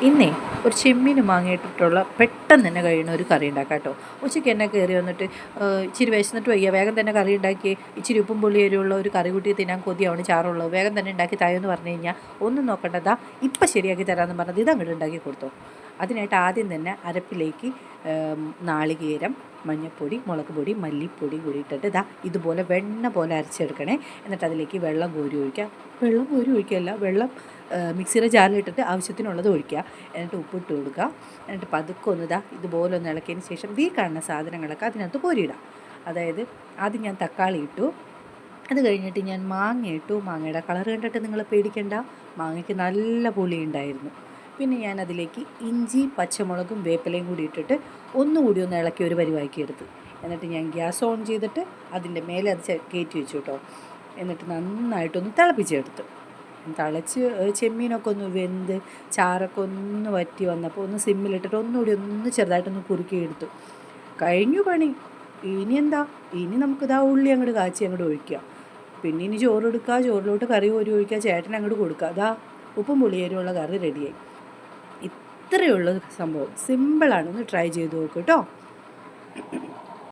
ഇന്നേ ഒരു ചെമ്മീൻ മാങ്ങയിട്ടിട്ടുള്ള പെട്ടെന്ന് തന്നെ കഴിയുന്ന ഒരു കറി ഉണ്ടാക്കാം കേട്ടോ. ഉച്ചയ്ക്ക് എന്നെ കയറി വന്നിട്ട് ഇച്ചിരി വിശന്നിട്ട് വയ്യ, വേഗം തന്നെ കറി ഉണ്ടാക്കി, ഇച്ചിരി ഉപ്പും പുളി എരിവുള്ള ഒരു കറി കൂട്ടി തിന്നാൻ കൊതിയാണ്, ചാറുള്ളത് വേഗം തന്നെ ഉണ്ടാക്കി തായെന്ന് പറഞ്ഞു കഴിഞ്ഞാൽ ഒന്നും നോക്കണ്ടതാ ഇപ്പം ശരിയാക്കി തരാമെന്ന് പറഞ്ഞത് ഇതങ്ങോട്ട് ഉണ്ടാക്കി കൊടുത്തോ. അതിനായിട്ട് ആദ്യം തന്നെ അരപ്പിലേക്ക് നാളികേരം, മഞ്ഞൾപ്പൊടി, മുളക് പൊടി, മല്ലിപ്പൊടി കൂടി ഇട്ടിട്ട് ഇതുപോലെ വെണ്ണ പോലെ അരച്ചെടുക്കണേ. എന്നിട്ട് അതിലേക്ക് വെള്ളം കോരി ഒഴിക്കുക. വെള്ളം കോരി ഒഴിക്കുകയല്ല, വെള്ളം മിക്സിയുടെ ജാറിലിട്ടിട്ട് ആവശ്യത്തിനുള്ളത് ഒഴിക്കുക. എന്നിട്ട് ഉപ്പിട്ട് കൊടുക്കുക. എന്നിട്ട് പതുക്കെ ഒന്ന് ഇതുപോലെ ഒന്ന് ഇളക്കിയതിന് ശേഷം കാണുന്ന സാധനങ്ങളൊക്കെ അതിനകത്ത് കോരിയിടാം. അതായത് ആദ്യം ഞാൻ തക്കാളി ഇട്ടു, അത് കഴിഞ്ഞിട്ട് ഞാൻ മാങ്ങ ഇട്ടു. മാങ്ങയുടെ കളർ കണ്ടിട്ട് നിങ്ങൾ പേടിക്കണ്ട, മാങ്ങയ്ക്ക് നല്ല പുളി ഉണ്ടായിരുന്നു. പിന്നെ ഞാൻ അതിലേക്ക് ഇഞ്ചി, പച്ചമുളകും വേപ്പിലയും കൂടി ഇട്ടിട്ട് ഒന്നുകൂടി ഒന്ന് ഇളക്കി ഒരു പരിവാക്കിയെടുത്ത്. എന്നിട്ട് ഞാൻ ഗ്യാസ് ഓൺ ചെയ്തിട്ട് അതിൻ്റെ മേലെ അത് കയറ്റി വെച്ചു കേട്ടോ. എന്നിട്ട് നന്നായിട്ടൊന്ന് തിളപ്പിച്ചെടുത്തു. തിളച്ച് ചെമ്മീനൊക്കെ ഒന്ന് വെന്ത് ചാറൊക്കെ ഒന്ന് വറ്റി വന്നപ്പോൾ ഒന്ന് സിമ്മിലിട്ടിട്ട് ഒന്നുകൂടി ഒന്ന് ചെറുതായിട്ടൊന്ന് കുറുക്കിയെടുത്തു. കഴിഞ്ഞു പണി. ഇനി എന്താ, ഇനി നമുക്ക് ഉള്ളി അങ്ങോട്ട് കാച്ചി അങ്ങോട്ട് ഒഴിക്കുക. പിന്നെ ഇനി ചോറെടുക്കുക, ചോറിലോട്ട് കറി കോരി ഒഴിക്കുക, ചേട്ടൻ അങ്ങോട്ട് കൊടുക്കുക. ഉപ്പും പുളിയേരുമുള്ള കറി റെഡിയായി. ഇത്രയുള്ള സംഭവം, സിമ്പിളാണ്. ഒന്ന് ട്രൈ ചെയ്ത് നോക്കൂ കേട്ടോ.